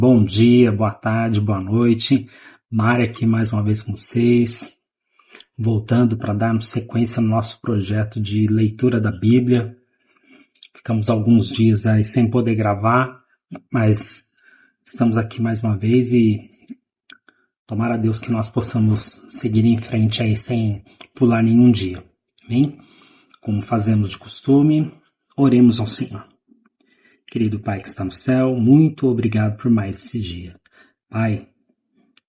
Bom dia, boa tarde, boa noite. Mário aqui mais uma vez com vocês, voltando para darmos sequência no nosso projeto de leitura da Bíblia. Ficamos alguns dias aí sem poder gravar, mas estamos aqui mais uma vez e tomara a Deus que nós possamos seguir em frente aí sem pular nenhum dia. Amém? Como fazemos de costume, oremos ao Senhor. Querido Pai que está no céu, muito obrigado por mais esse dia. Pai,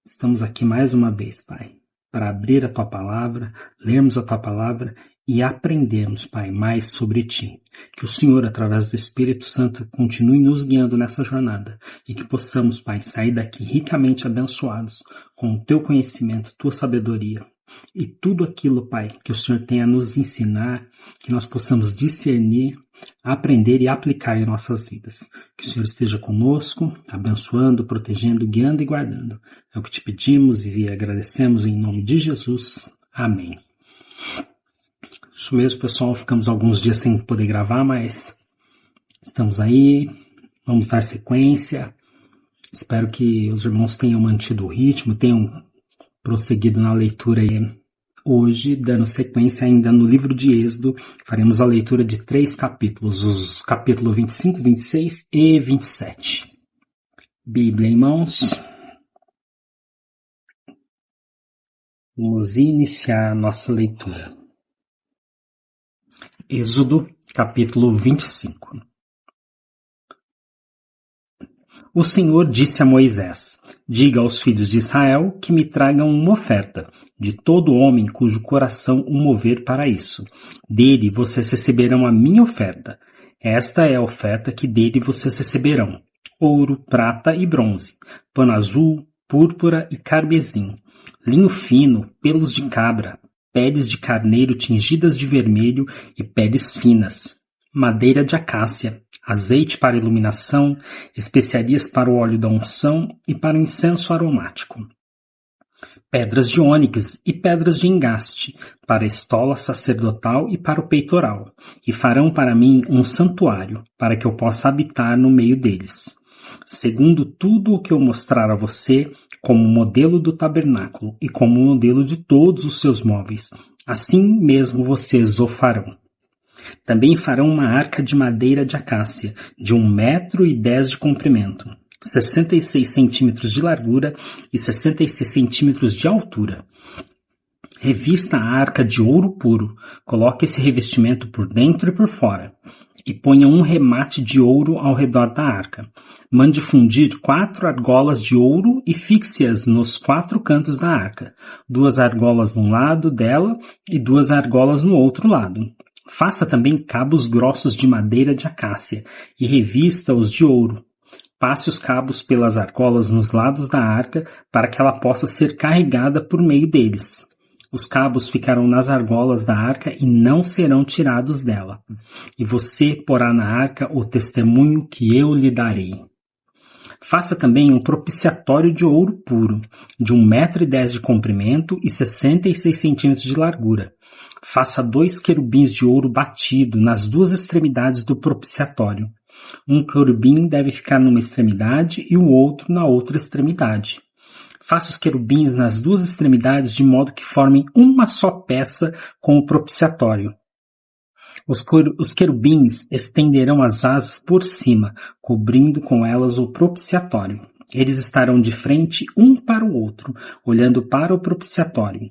estamos aqui mais uma vez, Pai, para abrir a Tua Palavra, lermos a Tua Palavra e aprendermos, Pai, mais sobre Ti. Que o Senhor, através do Espírito Santo, continue nos guiando nessa jornada e que possamos, Pai, sair daqui ricamente abençoados com o Teu conhecimento, Tua sabedoria e tudo aquilo, Pai, que o Senhor tem a nos ensinar, que nós possamos discernir, aprender e aplicar em nossas vidas. Que o Senhor esteja conosco, abençoando, protegendo, guiando e guardando. É o que te pedimos e agradecemos em nome de Jesus. Amém. Isso mesmo, pessoal. Ficamos alguns dias sem poder gravar, mas estamos aí. Vamos dar sequência. Espero que os irmãos tenham mantido o ritmo, tenham prosseguido na leitura aí. Hoje, dando sequência ainda no livro de Êxodo, faremos a leitura de 3 capítulos, os capítulos 25, 26 e 27. Bíblia em mãos. Vamos iniciar a nossa leitura. Êxodo, capítulo 25. O Senhor disse a Moisés: diga aos filhos de Israel que me tragam uma oferta, de todo homem cujo coração o mover para isso. Dele vocês receberão a minha oferta. Esta é a oferta que dele vocês receberão: ouro, prata e bronze, pano azul, púrpura e carmesim, linho fino, pelos de cabra, peles de carneiro tingidas de vermelho e peles finas, madeira de acácia, azeite para iluminação, especiarias para o óleo da unção e para o incenso aromático, pedras de ônix e pedras de engaste, para a estola sacerdotal e para o peitoral, e farão para mim um santuário, para que eu possa habitar no meio deles. Segundo tudo o que eu mostrar a você, como modelo do tabernáculo e como modelo de todos os seus móveis, assim mesmo vocês o farão. Também farão uma arca de madeira de acácia, de 1,10 m de comprimento, 66 centímetros de largura e 66 centímetros de altura. Revista a arca de ouro puro, coloque esse revestimento por dentro e por fora, e ponha um remate de ouro ao redor da arca. Mande fundir 4 argolas de ouro e fixe-as nos 4 cantos da arca, 2 argolas num lado dela e 2 argolas no outro lado. Faça também cabos grossos de madeira de acácia e revista-os de ouro. Passe os cabos pelas argolas nos lados da arca para que ela possa ser carregada por meio deles. Os cabos ficarão nas argolas da arca e não serão tirados dela. E você porá na arca o testemunho que eu lhe darei. Faça também um propiciatório de ouro puro, de 1,10 m de comprimento e 66 centímetros de largura. Faça 2 querubins de ouro batido nas 2 extremidades do propiciatório. Um querubim deve ficar numa extremidade e o outro na outra extremidade. Faça os querubins nas 2 extremidades de modo que formem uma só peça com o propiciatório. Os querubins estenderão as asas por cima, cobrindo com elas o propiciatório. Eles estarão de frente um para o outro, olhando para o propiciatório.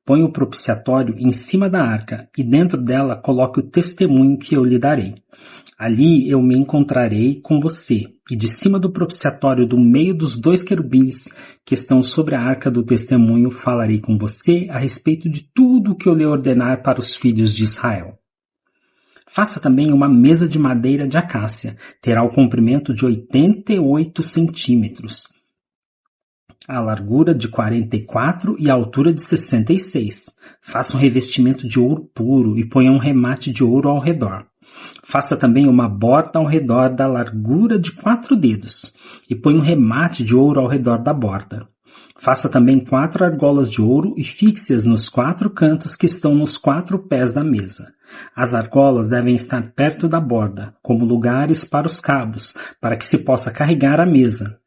Põe o propiciatório em cima da arca e dentro dela coloque o testemunho que eu lhe darei. Ali eu me encontrarei com você e de cima do propiciatório do meio dos 2 querubins que estão sobre a arca do testemunho falarei com você a respeito de tudo o que eu lhe ordenar para os filhos de Israel. Faça também uma mesa de madeira de acácia. Terá o comprimento de 88 centímetros. A largura de 44 e a altura de 66. Faça um revestimento de ouro puro e ponha um remate de ouro ao redor. Faça também uma borda ao redor da largura de 4 dedos e ponha um remate de ouro ao redor da borda. Faça também 4 argolas de ouro e fixe-as nos 4 cantos que estão nos 4 pés da mesa. As argolas devem estar perto da borda, como lugares para os cabos, para que se possa carregar a mesa.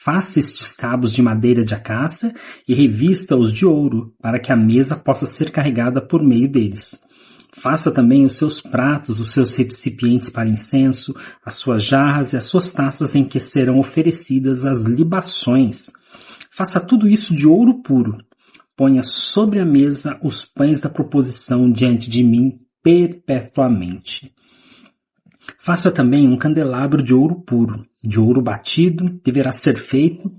Faça estes cabos de madeira de acácia e revista-os de ouro, para que a mesa possa ser carregada por meio deles. Faça também os seus pratos, os seus recipientes para incenso, as suas jarras e as suas taças em que serão oferecidas as libações. Faça tudo isso de ouro puro. Ponha sobre a mesa os pães da proposição diante de mim perpetuamente. Faça também um candelabro de ouro puro, de ouro batido, deverá ser feito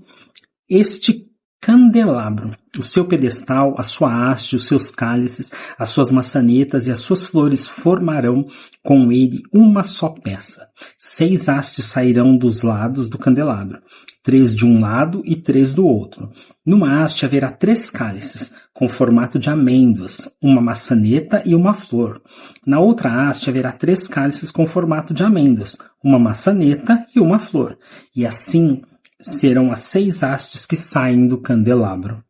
este candelabro, o seu pedestal, a sua haste, os seus cálices, as suas maçanetas e as suas flores formarão com ele uma só peça. 6 hastes sairão dos lados do candelabro, 3 de um lado e 3 do outro. Numa haste haverá 3 cálices, com formato de amêndoas, uma maçaneta e uma flor. Na outra haste haverá 3 cálices com formato de amêndoas, uma maçaneta e uma flor. E assim serão as 6 hastes que saem do candelabro.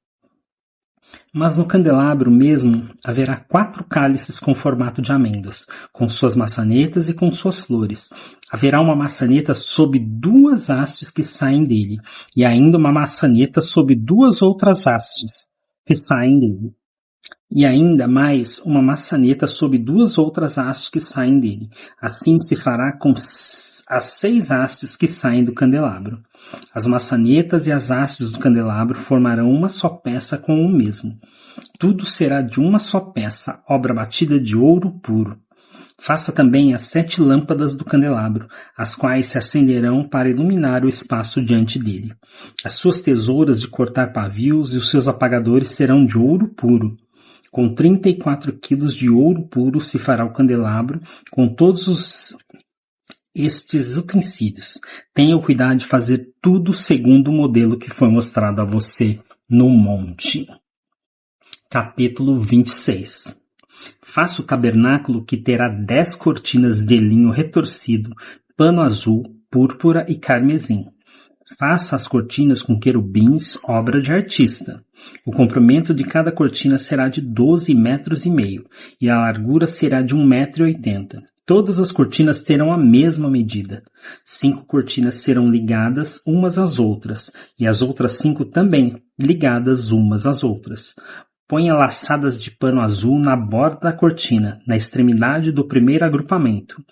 Mas no candelabro mesmo haverá 4 cálices com formato de amêndoas, com suas maçanetas e com suas flores. Haverá uma maçaneta sob 2 hastes que saem dele, e ainda uma maçaneta sob 2 outras hastes que saem dele. E ainda mais uma maçaneta sob 2 outras hastes que saem dele. Assim se fará com as 6 hastes que saem do candelabro. As maçanetas e as hastes do candelabro formarão uma só peça com o mesmo. Tudo será de uma só peça, obra batida de ouro puro. Faça também as 7 lâmpadas do candelabro, as quais se acenderão para iluminar o espaço diante dele. As suas tesouras de cortar pavios e os seus apagadores serão de ouro puro. Com 34 quilos de ouro puro se fará o candelabro, com todos estes utensílios. Tenha o cuidado de fazer tudo segundo o modelo que foi mostrado a você no monte. Capítulo 26. Faça o tabernáculo, que terá 10 cortinas de linho retorcido, pano azul, púrpura e carmesim. Faça as cortinas com querubins, obra de artista. O comprimento de cada cortina será de 12,5 metros e a largura será de 1,80 m. Todas as cortinas terão a mesma medida. 5 cortinas serão ligadas umas às outras, e as outras 5 também ligadas umas às outras. Ponha laçadas de pano azul na borda da cortina, na extremidade do primeiro agrupamento.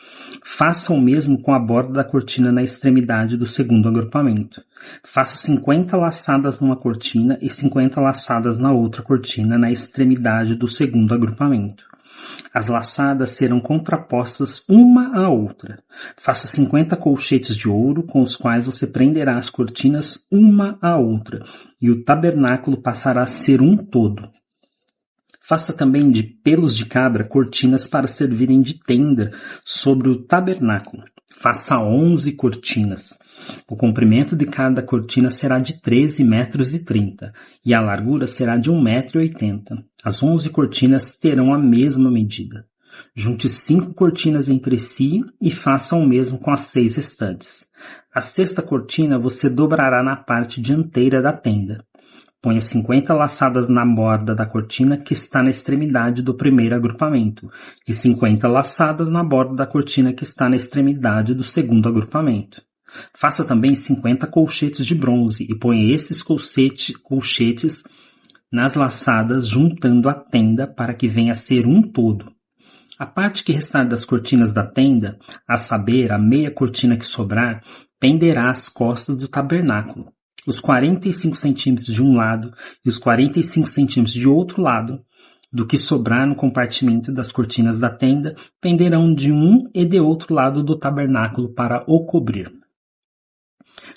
Faça o mesmo com a borda da cortina na extremidade do segundo agrupamento. Faça 50 laçadas numa cortina e 50 laçadas na outra cortina na extremidade do segundo agrupamento. As laçadas serão contrapostas uma à outra. Faça 50 colchetes de ouro com os quais você prenderá as cortinas uma à outra, e o tabernáculo passará a ser um todo. Faça também de pelos de cabra cortinas para servirem de tenda sobre o tabernáculo. Faça 11 cortinas. O comprimento de cada cortina será de 13,30 metros e a largura será de 1,80 m. As 11 cortinas terão a mesma medida. Junte 5 cortinas entre si e faça o mesmo com as 6 restantes. A 6ª cortina você dobrará na parte dianteira da tenda. Ponha 50 laçadas na borda da cortina que está na extremidade do primeiro agrupamento e 50 laçadas na borda da cortina que está na extremidade do segundo agrupamento. Faça também 50 colchetes de bronze e ponha esses colchetes nas laçadas juntando a tenda para que venha a ser um todo. A parte que restar das cortinas da tenda, a saber, a meia cortina que sobrar, penderá às costas do tabernáculo. Os 45 centímetros de um lado e os 45 centímetros de outro lado do que sobrar no compartimento das cortinas da tenda penderão de um e de outro lado do tabernáculo para o cobrir.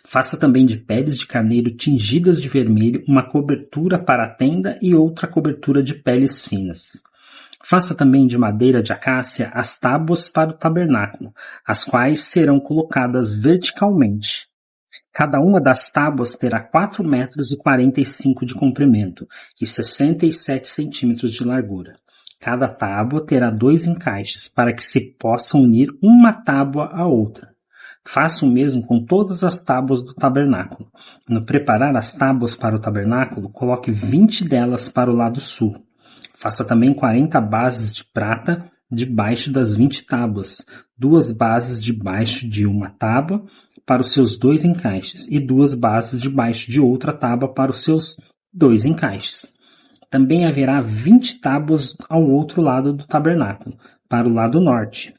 Faça também de peles de carneiro tingidas de vermelho uma cobertura para a tenda e outra cobertura de peles finas. Faça também de madeira de acácia as tábuas para o tabernáculo, as quais serão colocadas verticalmente. Cada uma das tábuas terá 4,45 metros de comprimento e 67 centímetros de largura. Cada tábua terá 2 encaixes para que se possa unir uma tábua à outra. Faça o mesmo com todas as tábuas do tabernáculo. No preparar as tábuas para o tabernáculo, coloque 20 delas para o lado sul. Faça também 40 bases de prata debaixo das 20 tábuas, 2 bases debaixo de uma tábua, para os seus 2 encaixes e 2 bases debaixo de outra tábua para os seus 2 encaixes. Também haverá 20 tábuas ao outro lado do tabernáculo, para o lado norte.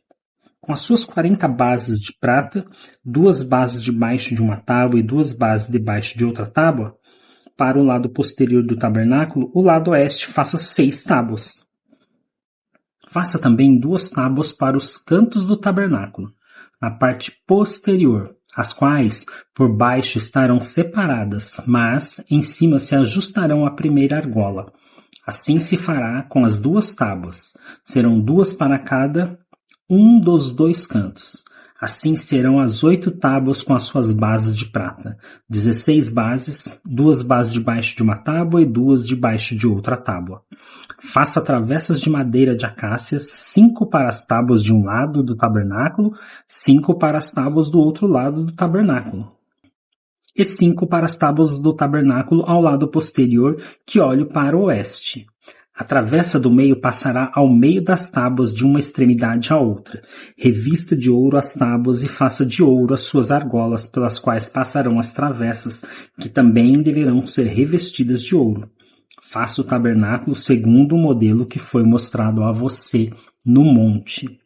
Com as suas 40 bases de prata, 2 bases debaixo de uma tábua e 2 bases debaixo de outra tábua, para o lado posterior do tabernáculo, o lado oeste faça 6 tábuas. Faça também 2 tábuas para os cantos do tabernáculo, na parte posterior, as quais por baixo estarão separadas, mas em cima se ajustarão à primeira argola. Assim se fará com as 2 tábuas. Serão 2 para cada um dos 2 cantos. Assim serão as 8 tábuas com as suas bases de prata. 16 bases, 2 bases debaixo de uma tábua e 2 debaixo de outra tábua. Faça travessas de madeira de acácia, 5 para as tábuas de um lado do tabernáculo, 5 para as tábuas do outro lado do tabernáculo. E 5 para as tábuas do tabernáculo ao lado posterior, que olhe para o oeste. A travessa do meio passará ao meio das tábuas de uma extremidade à outra. Revista de ouro as tábuas e faça de ouro as suas argolas pelas quais passarão as travessas, que também deverão ser revestidas de ouro. Faça o tabernáculo segundo o modelo que foi mostrado a você no monte.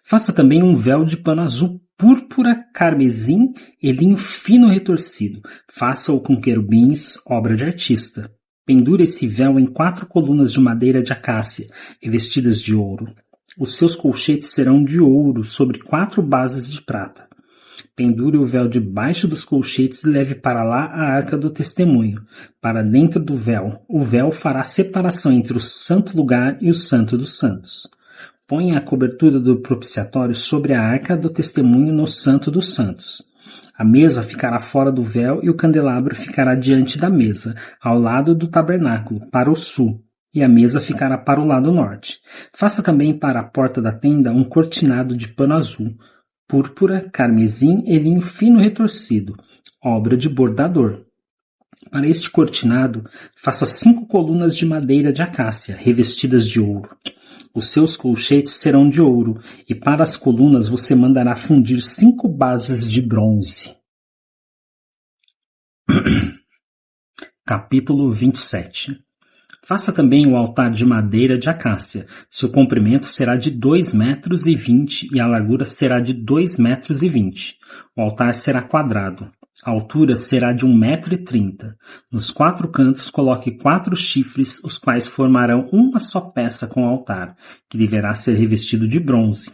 Faça também um véu de pano azul, púrpura, carmesim e linho fino retorcido. Faça-o com querubins, obra de artista. Pendure esse véu em 4 colunas de madeira de acácia, revestidas de ouro. Os seus colchetes serão de ouro sobre 4 bases de prata. Pendure o véu debaixo dos colchetes e leve para lá a arca do testemunho, para dentro do véu. O véu fará separação entre o santo lugar e o santo dos santos. Ponha a cobertura do propiciatório sobre a arca do testemunho no santo dos santos. A mesa ficará fora do véu e o candelabro ficará diante da mesa, ao lado do tabernáculo, para o sul, e a mesa ficará para o lado norte. Faça também para a porta da tenda um cortinado de pano azul, púrpura, carmesim e linho fino retorcido, obra de bordador. Para este cortinado, faça 5 colunas de madeira de acácia, revestidas de ouro. Os seus colchetes serão de ouro, e para as colunas você mandará fundir 5 bases de bronze. Capítulo 27. Faça também o altar de madeira de acácia. Seu comprimento será de 2,20 metros e a largura será de 2,20 metros. O altar será quadrado. A altura será de 1,30 metro. Nos 4 cantos coloque 4 chifres, os quais formarão uma só peça com o altar, que deverá ser revestido de bronze.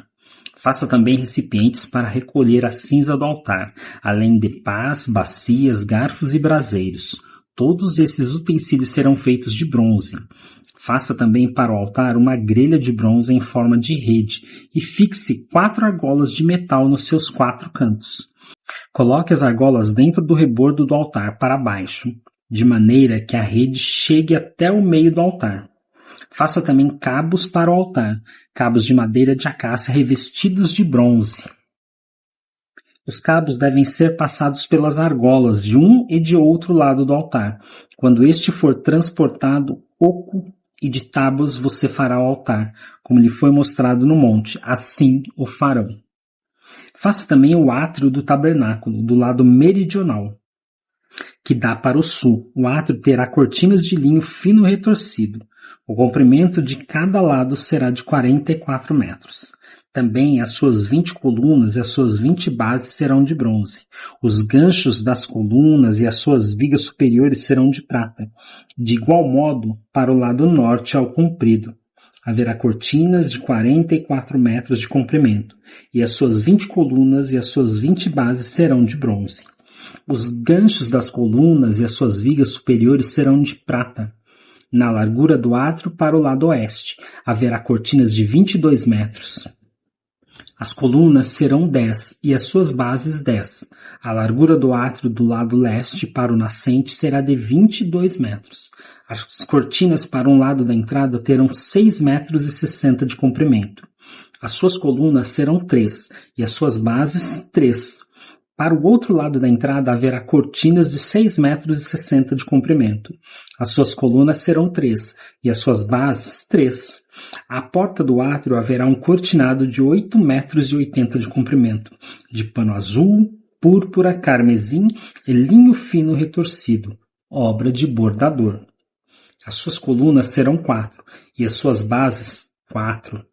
Faça também recipientes para recolher a cinza do altar, além de pás, bacias, garfos e braseiros. Todos esses utensílios serão feitos de bronze. Faça também para o altar uma grelha de bronze em forma de rede e fixe 4 argolas de metal nos seus 4 cantos. Coloque as argolas dentro do rebordo do altar para baixo, de maneira que a rede chegue até o meio do altar. Faça também cabos para o altar, cabos de madeira de acácia revestidos de bronze. Os cabos devem ser passados pelas argolas de um e de outro lado do altar. Quando este for transportado, oco e de tábuas você fará o altar, como lhe foi mostrado no monte. Assim o farão. Faça também o átrio do tabernáculo, do lado meridional, que dá para o sul. O átrio terá cortinas de linho fino retorcido. O comprimento de cada lado será de 44 metros. Também as suas 20 colunas e as suas 20 bases serão de bronze. Os ganchos das colunas e as suas vigas superiores serão de prata. De igual modo, para o lado norte ao comprido, haverá cortinas de 44 metros de comprimento, e as suas 20 colunas e as suas 20 bases serão de bronze. Os ganchos das colunas e as suas vigas superiores serão de prata. Na largura do átrio para o lado oeste, haverá cortinas de 22 metros. As colunas serão 10 e as suas bases 10. A largura do átrio do lado leste para o nascente será de 22 metros. As cortinas para um lado da entrada terão 6,60 metros de comprimento. As suas colunas serão 3 e as suas bases 3. Para o outro lado da entrada haverá cortinas de 6,60 metros de comprimento. As suas colunas serão 3 e as suas bases 3. À porta do átrio haverá um cortinado de 8,80 metros de comprimento, de pano azul, púrpura, carmesim e linho fino retorcido, obra de bordador. As suas colunas serão 4, e as suas bases 4.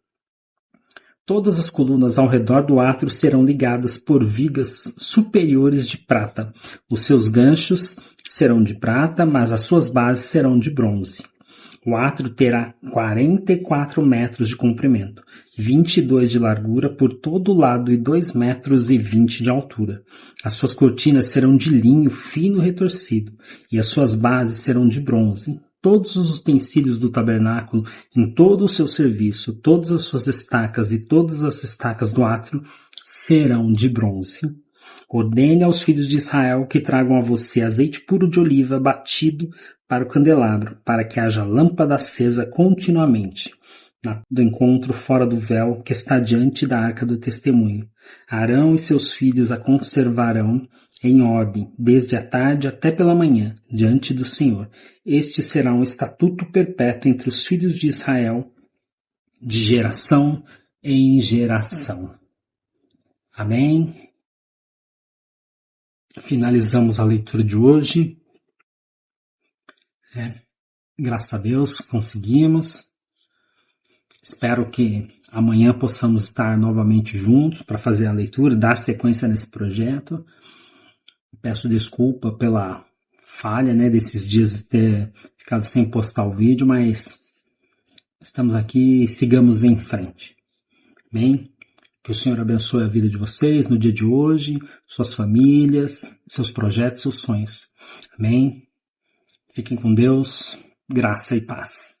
Todas as colunas ao redor do átrio serão ligadas por vigas superiores de prata. Os seus ganchos serão de prata, mas as suas bases serão de bronze. O átrio terá 44 metros de comprimento, 22 de largura por todo lado e 2,20 metros de altura. As suas cortinas serão de linho fino retorcido, e as suas bases serão de bronze. Todos os utensílios do tabernáculo, em todo o seu serviço, todas as suas estacas e todas as estacas do átrio serão de bronze. Ordene aos filhos de Israel que tragam a você azeite puro de oliva batido para o candelabro, para que haja lâmpada acesa continuamente, do encontro fora do véu que está diante da arca do testemunho. Arão e seus filhos a conservarão em ordem, desde a tarde até pela manhã, diante do Senhor. Este será um estatuto perpétuo entre os filhos de Israel, de geração em geração. Amém? Finalizamos a leitura de hoje. Graças a Deus, conseguimos. Espero que amanhã possamos estar novamente juntos para fazer a leitura, dar sequência nesse projeto. Peço desculpa pela falha, desses dias de ter ficado sem postar o vídeo, mas estamos aqui e sigamos em frente. Amém? Que o Senhor abençoe a vida de vocês no dia de hoje, suas famílias, seus projetos, seus sonhos. Amém? Fiquem com Deus, graça e paz.